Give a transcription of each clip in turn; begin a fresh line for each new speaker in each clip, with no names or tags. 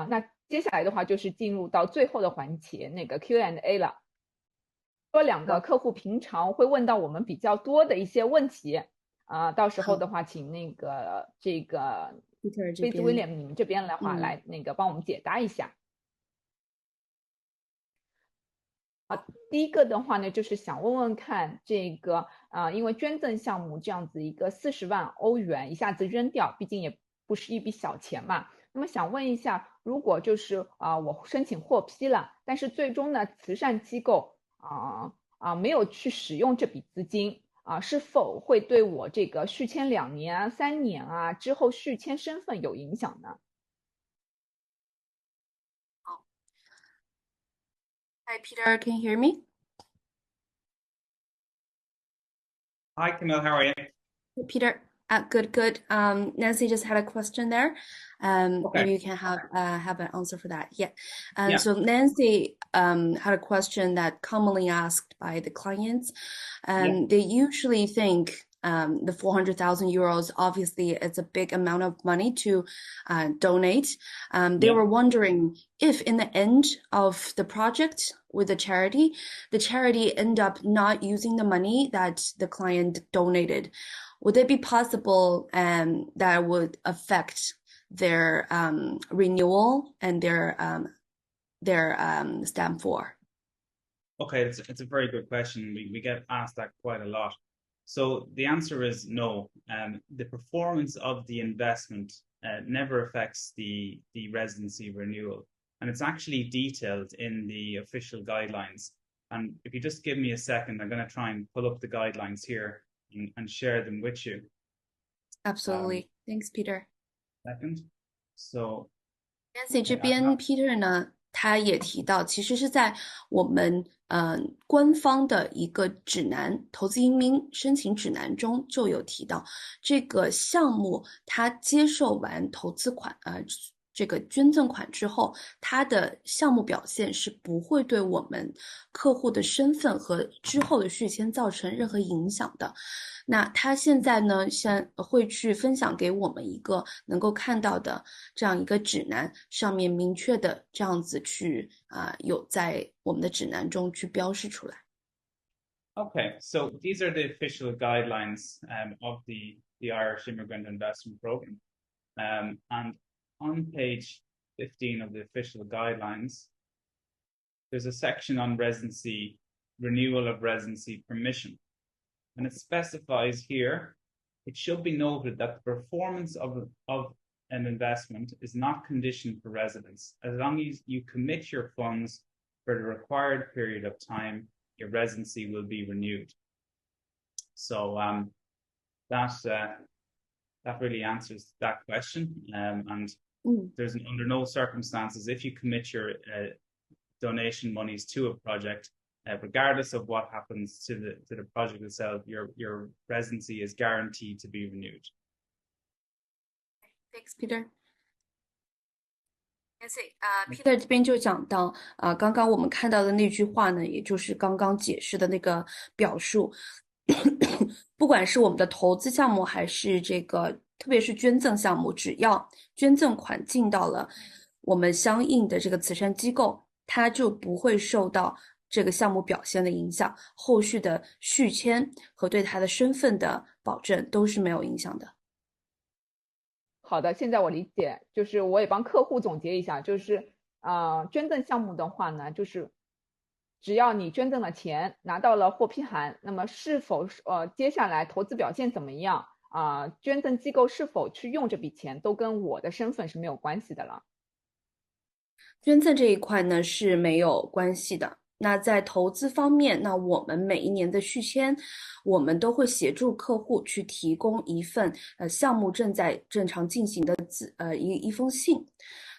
那接下来的话就是进入到最后的环节，那个 Q&A 了。说两个客户平常会问到我们比较多的一些问题到时候的话，请那个这个菲兹威廉你们这边的话来那个帮我们解答一下。第一个的话呢，就是想问问看这个因为捐赠项目这样子一个40万欧元一下子扔掉，毕竟也不是一笔小钱嘛。那么想问一下，如果就是我申请获批了，但是最终呢慈善机构没有去使用这笔资金是否会对我这个续签2年3年之后续签身份有影响呢？
好 Hi Peter, can you hear me?
Hi Camille, how are you?
Peter, good. Nancy just had a question there.
Okay.
Maybe you can have an answer for that. Yeah. So Nancy had a question that commonly asked by the clients. They usually think the 400,000 euros, obviously it's a big amount of money to donate. They were wondering if in the end of the project with the charity end up not using the money that the client donated. Would it be possible that would affect their renewal and their stamp for?
Okay, it's a very good question. We get asked that quite a lot. So the answer is no. The performance of the investment never affects the residency renewal. And it's actually detailed in the official guidelines. And if you just give me a second, I'm going to try and pull up the guidelines here and share them with you.
Absolutely. Thanks, Peter.
Second. So
Nancy 这边 Peter 呢，他也提到，其实是在我们官方的一个指南，投资移民申请指南中就有提到，这个项目它接受完投资款这个捐赠款之后，它的项目表现是不会对我们客户的身份和之后的续签造成任何影响的。那他现在呢，会去分享给我们一个能够看到的这样一个指南，上面明确的这样子去有在我们的指南中去标示出来。
Okay, so these are the official guidelines of the Irish Immigrant Investment Program. And on page 15 of the official guidelines, there's a section on residency, renewal of residency permission. And it specifies here, it should be noted that the performance of an investment is not conditioned for residence. As long as you commit your funds for the required period of time, your residency will be renewed. So that really answers that question. And there's under no circumstances, if you commit your donation monies to a project, regardless of what happens to the project itself, your residency is guaranteed to be renewed.
Thanks, Peter. Peter 这边就讲到刚刚我们看到的那句话呢，也就是刚刚解释的那个表述，不管是我们的投资项目还是这个，特别是捐赠项目，只要捐赠款进到了我们相应的这个慈善机构，它就不会受到这个项目表现的影响，后续的续签和对它的身份的保证都是没有影响的。
好的，现在我理解，就是我也帮客户总结一下，就是捐赠项目的话呢，就是只要你捐赠了钱，拿到了获批函，那么是否接下来投资表现怎么样捐赠机构是否去用这笔钱，都跟我的身份是没有关系的了。
捐赠这一块呢是没有关系的。那在投资方面，那我们每一年的续签，我们都会协助客户去提供一份项目正在正常进行的一封信，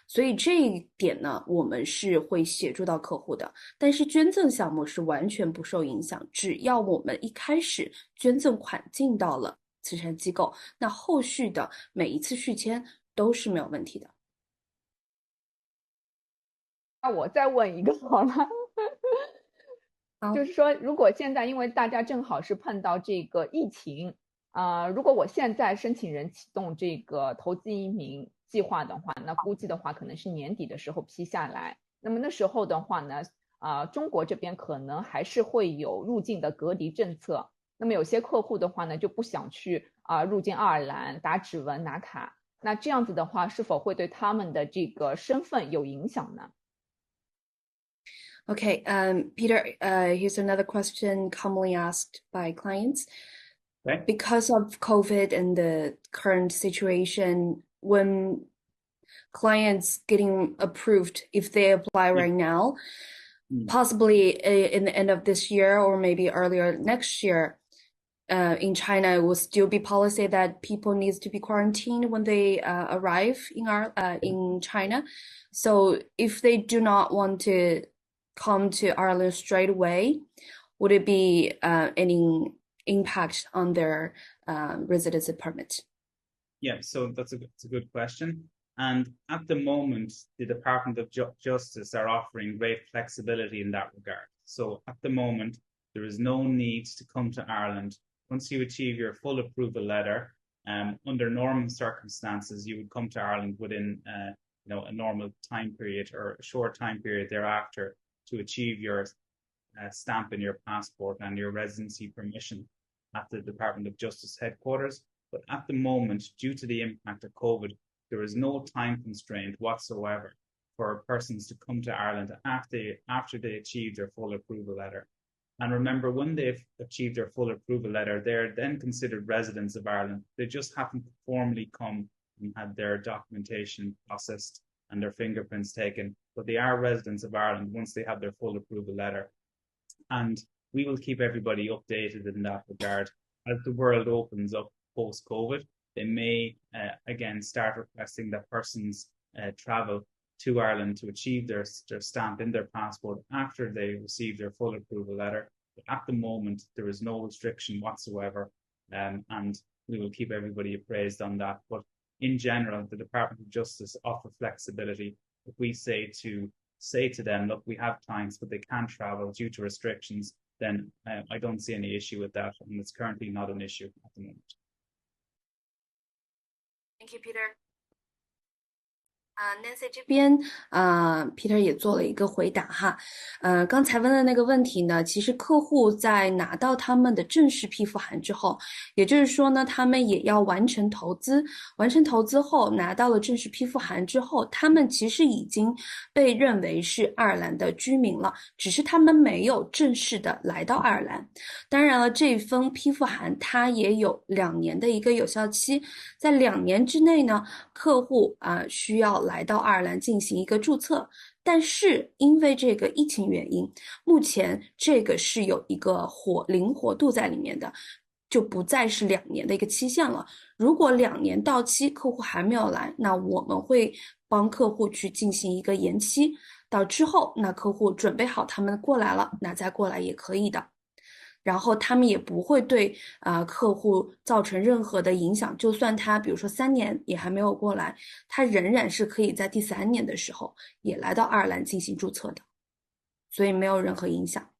所以这一点呢，我们是会协助到客户的。但是捐赠项目是完全不受影响，只要我们一开始捐赠款进到了慈善机构，那后续的每一次续签都是没有问题的。
那我再问一个好了。就是说，如果现在因为大家正好是碰到这个疫情如果我现在申请人启动这个投资移民计划的话，那估计的话可能是年底的时候批下来。那么那时候的话呢，中国这边可能还是会有入境的隔离政策。那么有些客户的话呢，就不想去入境爱尔兰打指纹拿卡。那这样子的话，是否会对他们的这个身份有影响呢？
Okay, Peter, here's another question commonly asked by clients.
Okay.
Because of COVID and the current situation, when clients getting approved, if they apply right now, possibly in the end of this year or maybe earlier next year, in China, it will still be policy that people needs to be quarantined when they arrive in China. So if they do not want to come to Ireland straight away, would it be any impact on their residency permit?
Yeah, so that's a good question. And at the moment, the Department of Justice are offering great flexibility in that regard. So at the moment, there is no need to come to Ireland. Once you achieve your full approval letter, under normal circumstances, you would come to Ireland within a normal time period or a short time period thereafter to achieve your stamp in your passport and your residency permission at the Department of Justice headquarters. But at the moment, due to the impact of COVID, there is no time constraint whatsoever for persons to come to Ireland after they achieve their full approval letter. And remember, when they've achieved their full approval letter, they're then considered residents of Ireland. They just haven't formally come and had their documentation processed and their fingerprints taken, but they are residents of Ireland once they have their full approval letter. And we will keep everybody updated in that regard. As the world opens up post-COVID, they may again start requesting that persons travel to Ireland to achieve their stamp in their passport after they receive their full approval letter. But at the moment, there is no restriction whatsoever, and we will keep everybody appraised on that. But in general, the Department of Justice offer flexibility. If we say to them, look, we have clients, but they can't travel due to restrictions, then I don't see any issue with that, and it's currently not an issue at the moment.
Thank you, Peter. Nancy 这边Peter 也做了一个回答哈。刚才问的那个问题呢，其实客户在拿到他们的正式批复函之后，也就是说呢，他们也要完成投资，完成投资后拿到了正式批复函之后，他们其实已经被认为是爱尔兰的居民了，只是他们没有正式的来到爱尔兰。当然了，这份批复函它也有2年的一个有效期，在2年之内呢，客户需要来到爱尔兰进行一个注册，但是因为这个疫情原因，目前这个是有一个灵活度在里面的，就不再是2年的一个期限了。如果2年到期，客户还没有来，那我们会帮客户去进行一个延期，到之后，那客户准备好他们过来了，那再过来也可以的。然后他们也不会对客户造成任何的影响，就算他比如说3年也还没有过来，他仍然是可以在第3年的时候也来到爱尔兰进行注册的，所以没有任何影响。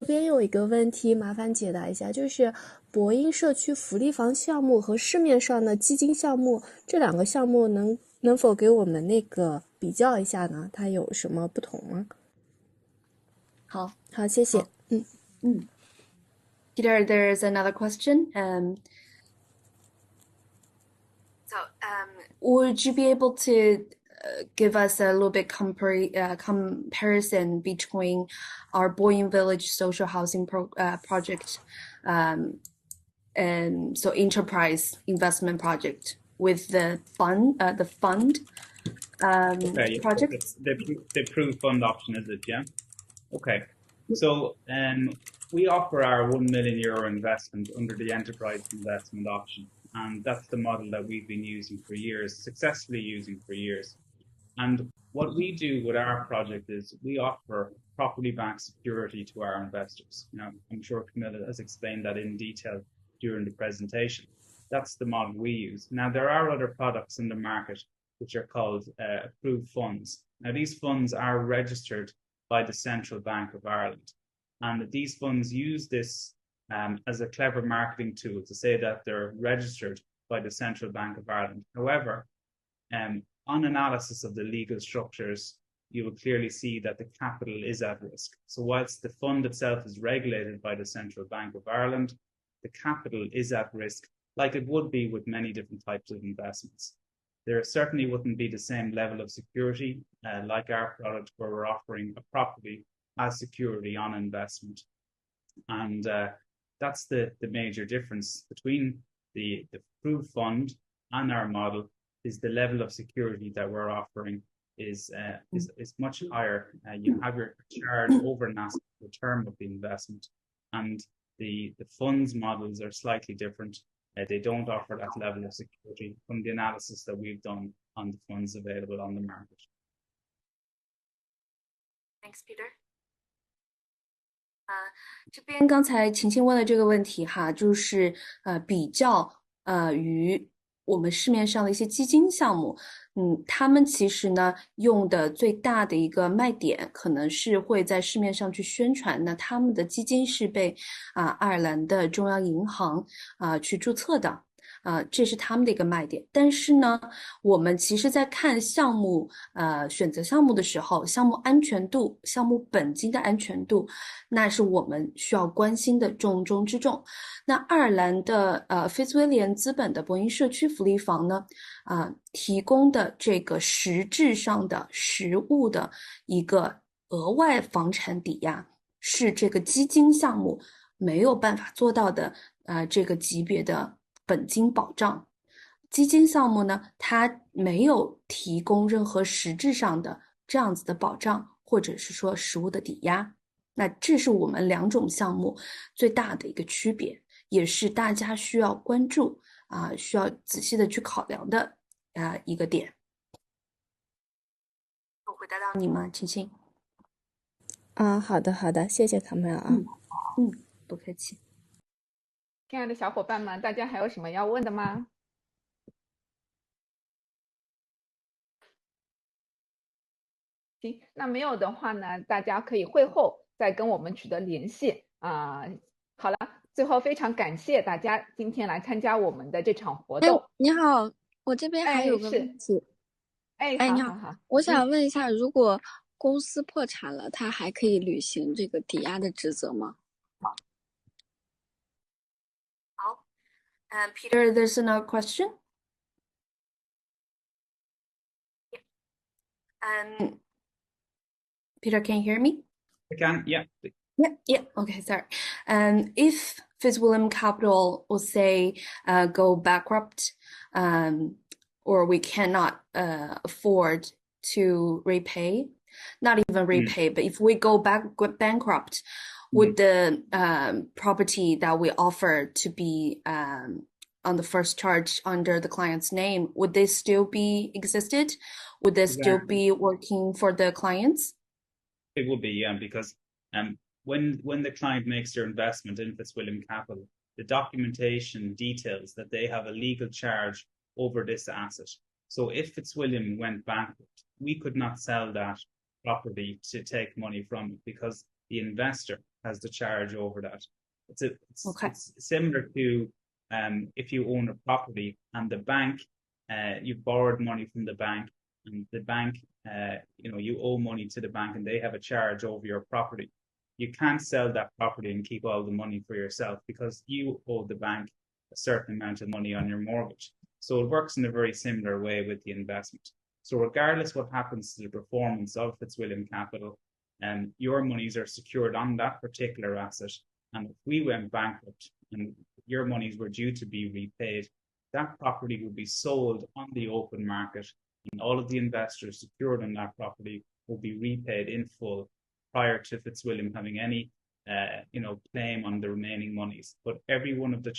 这边有一个问题，麻烦解答一下，就是博因社区福利房项目和市面上的基金项目这2个项目能否给我们那个比较一下呢？它有什么不同吗？好，谢谢。
Peter, there's another question. Would you be able to give us a little bit comparison between our Boyne Village social housing project and so enterprise investment project with the fund project?
The approved fund option, is it? Yeah. Okay. So we offer our €1 million investment under the enterprise investment option, and that's the model that we've been using for years, successfully using for years. And what we do with our project is we offer property-backed security to our investors. Now, I'm sure Camilla has explained that in detail during the presentation. That's the model we use. Now, there are other products in the market which are called approved funds. Now, these funds are registered by the Central Bank of Ireland. And these funds use this as a clever marketing tool to say that they're registered by the Central Bank of Ireland. However, On analysis of the legal structures, you will clearly see that the capital is at risk. So whilst the fund itself is regulated by the Central Bank of Ireland, the capital is at risk, like it would be with many different types of investments. There certainly wouldn't be the same level of security like our product, where we're offering a property as security on investment. And that's the major difference between the approved fund and our model, is the level of security that we're offering is much higher. You have your charge over an asset for the term of the investment, and the funds models are slightly different. They don't offer that level of security from the analysis that we've done on the funds available on the market.
Thanks, Peter. 这边刚才晴晴问的这个问题哈，就是比较与我们市面上的一些基金项目，他们其实呢用的最大的一个卖点，可能是会在市面上去宣传，那他们的基金是被爱尔兰的中央银行去注册的。这是他们的一个卖点。但是呢，我们其实在看项目选择项目的时候，项目安全度、项目本金的安全度，那是我们需要关心的重中之重。那爱尔兰的菲茨威廉资本的博因社区福利房呢，提供的这个实质上的实物的一个额外房产抵押，是这个基金项目没有办法做到的这个级别的本金保障。基金项目呢，它没有提供任何实质上的这样子的保障，或者是说实物的抵押。那这是我们两种项目最大的一个区别，也是大家需要关注需要仔细的去考量的一个点。我回答到你吗，晴晴？
好的好的，谢谢卡梅尔啊。
不客气。
亲爱的小伙伴们，大家还有什么要问的吗？行，那没有的话呢，大家可以会后再跟我们取得联系好了，最后非常感谢大家今天来参加我们的这场活动。
你好，我这边还有个问题。你好，我想问一下，如果公司破产了，他还可以履行这个抵押的职责吗？
好，Peter, there's another question. Peter, can you hear me?
I can, yeah.
Yeah. Okay, sorry. If Fitzwilliam Capital will say go bankrupt, or we cannot afford to repay, not even repay, but if we go bankrupt, would the property that we offer to be on the first charge under the client's name, would they still be existed? Would they still be working for the clients?
It would be, yeah, because when the client makes their investment in Fitzwilliam Capital, the documentation details that they have a legal charge over this asset. So if Fitzwilliam went bankrupt, we could not sell that property to take money from it, because the investor has the charge over that. It's similar to if you own a property and the bank, you've borrowed money from the bank, and the bank, you owe money to the bank and they have a charge over your property. You can't sell that property and keep all the money for yourself, because you owe the bank a certain amount of money on your mortgage. So it works in a very similar way with the investment. So regardless what happens to the performance of Fitzwilliam Capital, your monies are secured on that particular asset. And if we went bankrupt and your monies were due to be repaid, that property would be sold on the open market, and all of the investors secured on that property will be repaid in full prior to Fitzwilliam having any claim on the remaining monies. But every one of the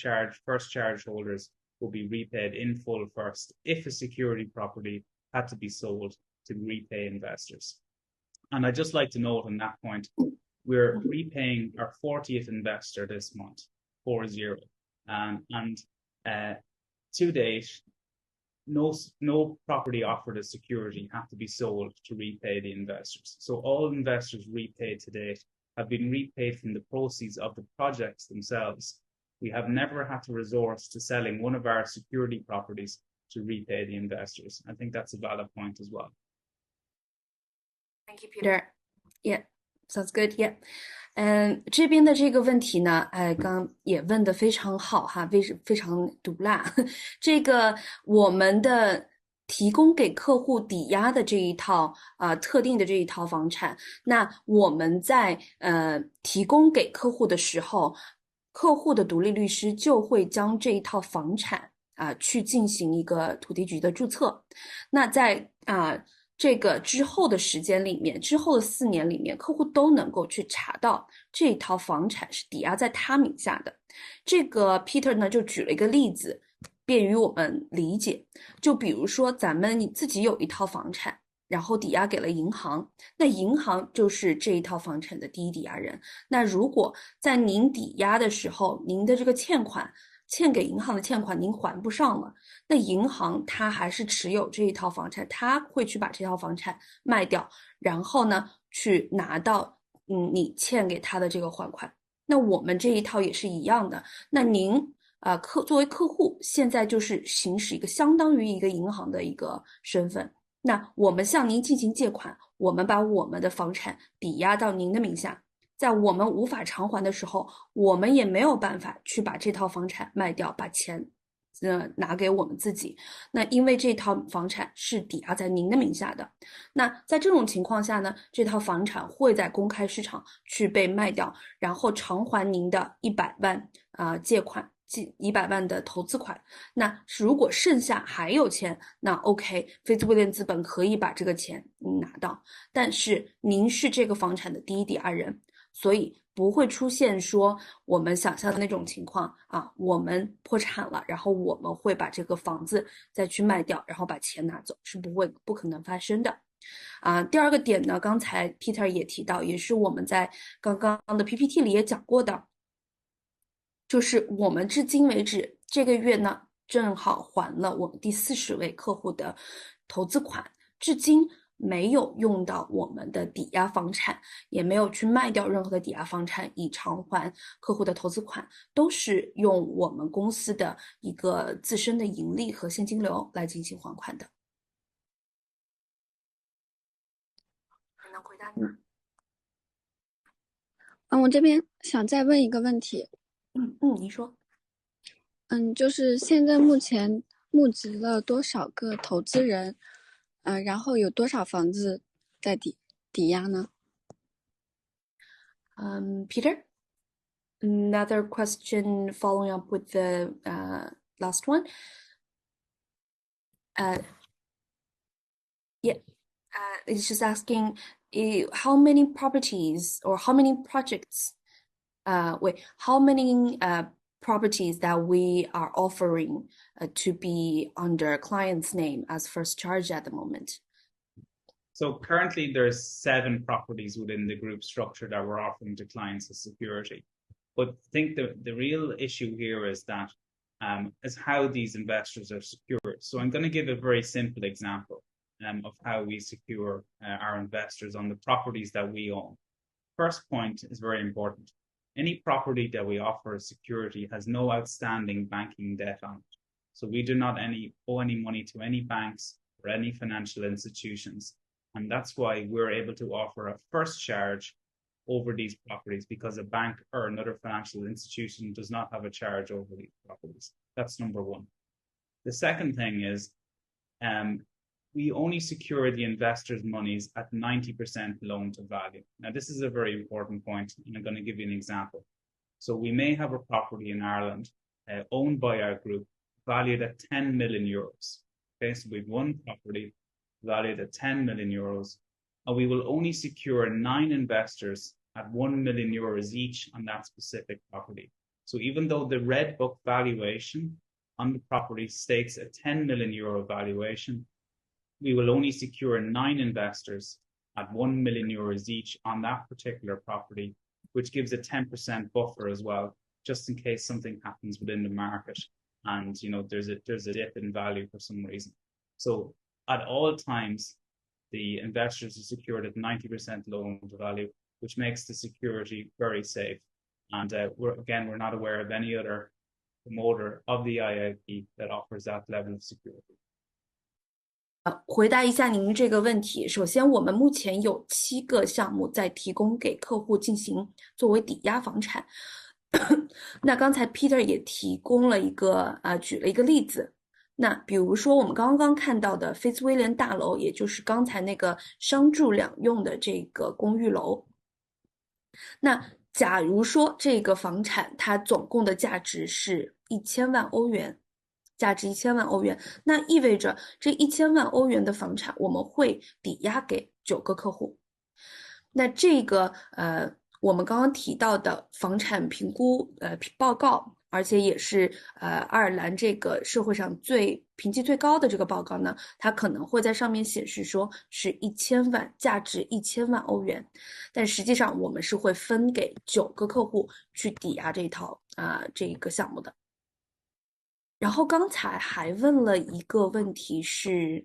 first charge holders will be repaid in full first if a security property had to be sold to repay investors. And I'd just like to note on that point, we're repaying our 40th investor this month, 40. And to date, no property offered as security have to be sold to repay the investors. So all investors repaid to date have been repaid from the proceeds of the projects themselves. We have never had to resort to selling one of our security properties to repay the investors. I think that's a valid point as well.
Thank you, Peter. Yeah, sounds good. Yeah. 这边的这个问题呢，刚也问得非常好哈，非常毒辣。这个我们的提供给客户抵押的这一套特定的这一套房产，那我们在提供给客户的时候，客户的独立律师就会将这一套房产去进行一个土地局的注册。那在这个之后的时间里面，之后的4年里面，客户都能够去查到这一套房产是抵押在他名下的。这个 Peter 呢就举了一个例子，便于我们理解。就比如说咱们自己有一套房产，然后抵押给了银行，那银行就是这一套房产的第一抵押人。那如果在您抵押的时候，您的这个欠给银行的欠款您还不上了，那银行它还是持有这一套房产，它会去把这套房产卖掉，然后呢去拿到你欠给他的这个还款。那我们这一套也是一样的。那您作为客户，现在就是行使一个相当于一个银行的一个身份。那我们向您进行借款，我们把我们的房产抵押到您的名下。在我们无法偿还的时候，我们也没有办法去把这套房产卖掉，把钱拿给我们自己。那因为这套房产是抵押在您的名下的，那在这种情况下呢，这套房产会在公开市场去被卖掉，然后偿还您的100万借款，100万的投资款。那如果剩下还有钱，那 OK， 菲兹威廉资本可以把这个钱拿到，但是您是这个房产的第一抵押人，所以不会出现说我们想象的那种情况我们破产了，然后我们会把这个房子再去卖掉，然后把钱拿走，是不可能发生的。第二个点呢，刚才 Peter 也提到，也是我们在刚刚的 PPT 里也讲过的，就是我们至今为止这个月呢，正好还了我们第40位客户的投资款，至今没有用到我们的抵押房产，也没有去卖掉任何的抵押房产以偿还客户的投资款，都是用我们公司的一个自身的盈利和现金流来进行还款的。能回答你吗？
我这边想再问一个问题。
你说。
就是现在目前募集了多少个投资人，然后有多少房子在抵押呢
？Peter, another question following up with the last one. It's just asking how many properties or how many projects, how many properties that we are offering to be under client's name as first charge at the moment.
So currently there's 7 properties within the group structure that we're offering to clients as security. But I think the real issue here is that is how these investors are secured. So I'm going to give a very simple example of how we secure our investors on the properties that we own. First point is very important. Any property that we offer as security has no outstanding banking debt on it. So we do not owe any money to any banks or any financial institutions. And that's why we're able to offer a first charge over these properties, because a bank or another financial institution does not have a charge over these properties. That's number one. The second thing is we only secure the investors' monies at 90% loan to value. Now, this is a very important point, and I'm going to give you an example. So we may have a property in Ireland owned by our group valued at 10 million euros. Okay, so we have one property valued at 10 million euros, and we will only secure 9 investors at 1 million euros each on that specific property. So even though the red book valuation on the property states a 10 million euro valuation, we will only secure 9 investors at 1 million euros each on that particular property, which gives a 10% buffer as well, just in case something happens within the market and there's a dip in value for some reason. So at all times, the investors are secured at 90% loan to value, which makes the security very safe. And we're not aware of any other promoter of the IIP that offers that level of security.
回答一下您这个问题。首先，我们目前有7个项目在提供给客户进行作为抵押房产。那刚才 Peter 也提供了举了一个例子。那比如说我们刚刚看到的菲茨威廉大楼，也就是刚才那个商住两用的这个公寓楼。那假如说这个房产它总共的价值是1000万欧元，价值1000万欧元，那意味着这1000万欧元的房产我们会抵押给9个客户。那这个我们刚刚提到的房产评估报告，而且也是爱尔兰这个社会上评级最高的这个报告呢，它可能会在上面显示说是价值1000万欧元，但实际上我们是会分给9个客户去抵押这个项目的。然后刚才还问了一个问题是，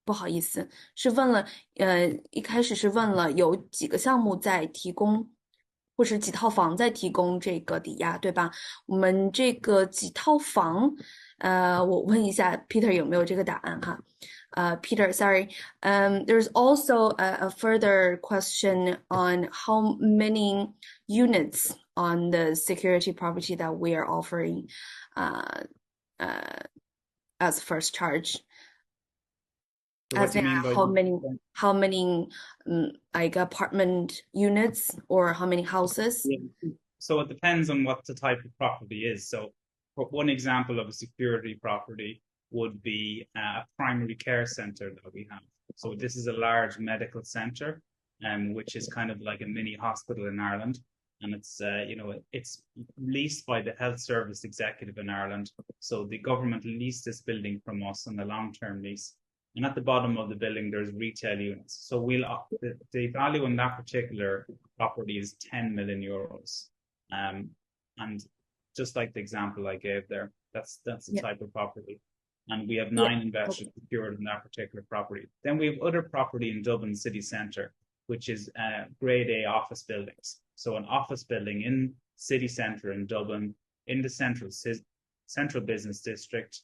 不好意思，是问了，一开始是问了有几个项目在提供，或是几套房在提供这个抵押，对吧？我们这个几套房，我问一下 Peter 有没有这个答案哈？Peter, sorry. There's also a further question on how many units on the security property that we are offering as first charge.
So what do you mean by
how many like apartment units or how many houses?
Yeah. So it depends on what the type of property is. So for one example of a security property would be a primary care center that we have. So this is a large medical center, which is kind of like a mini hospital in Ireland. And it's, it's leased by the Health Service Executive in Ireland. So the government leased this building from us on a long-term lease. And at the bottom of the building, there's retail units. So the value in that particular property is 10 million euros. And just like the example I gave there, that's the type of property. And we have 9 investors secured in that particular property. Then we have other property in Dublin city centre, which is grade A office buildings. So an office building in city centre in Dublin, in the central business district.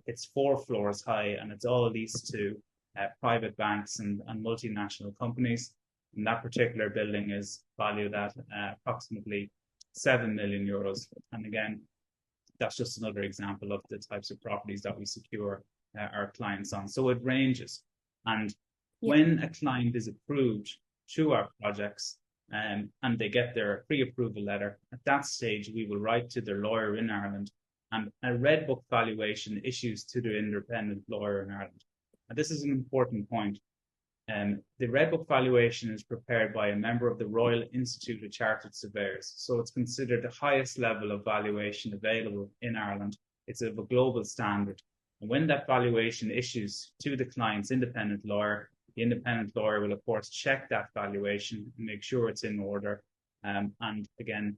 It's 4 floors high, and it's all leased to private banks and multinational companies. And that particular building is valued at approximately 7 million euros. And again, that's just another example of the types of properties that we secure our clients on. So it ranges. And when a client is approved through our projects and they get their pre-approval letter, at that stage, we will write to their lawyer in Ireland, and a red book valuation issues to the independent lawyer in Ireland. And this is an important point. The red book valuation is prepared by a member of the Royal Institute of Chartered Surveyors. So it's considered the highest level of valuation available in Ireland. It's of a global standard. And when that valuation issues to the client's independent lawyer, the independent lawyer will, of course, check that valuation and make sure it's in order. And again,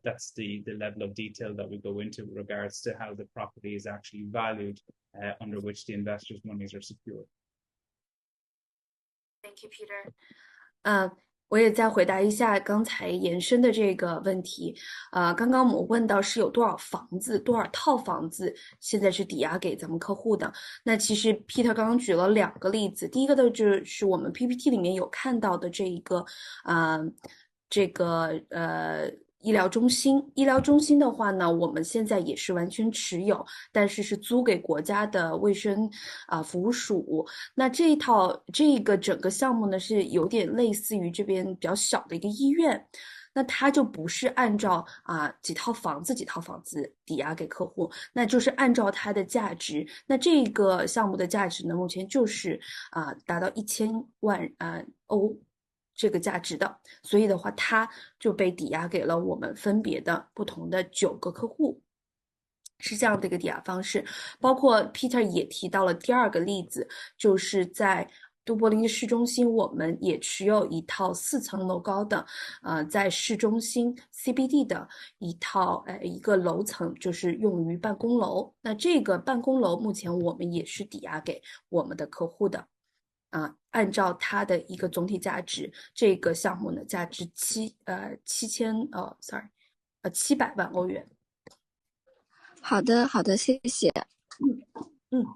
that's the level of detail that we go into with regards to how the property is actually valued, under which the investors' monies are secured.
Thank you, Peter. 我也再回答一下刚才延伸的这个问题。刚刚我们问到是有多少套房子现在是抵押给咱们客户的。那其实 Peter 刚刚举了2个例子，第一个的就是我们 PPT 里面有看到的这一个，医疗中心的话呢，我们现在也是完全持有，但是租给国家的卫生服务署。那这个整个项目呢，是有点类似于这边比较小的一个医院。那它就不是按照几套房子抵押给客户，那就是按照它的价值。那这个项目的价值呢，目前就是达到1000万欧。这个价值的，所以的话，它就被抵押给了我们分别的不同的9个客户，是这样的一个抵押方式。包括 Peter 也提到了第2个例子，就是在都柏林的市中心，我们也持有一套4层楼高的，在市中心 CBD 的一个楼层，就是用于办公楼。那这个办公楼目前我们也是抵押给我们的客户的。按照它的一个总体价值，这个项目呢价值700万欧元。
好的，好的，谢谢。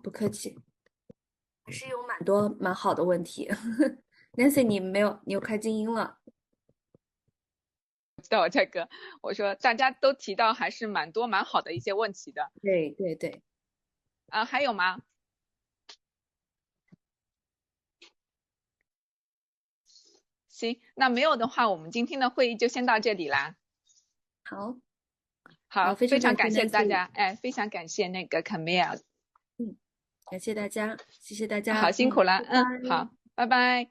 不客气。是有蛮多蛮好的问题。Nancy，你又开静音了。
知道这个，我说大家都提到还是蛮多蛮好的一些问题的。
对对对。
还有吗？行，那没有的话，我们今天的会议就先到这里啦。好，非常感谢大家，非常感谢那个 Camille。
感谢大家，谢谢大家。
好，辛苦了，好，拜拜。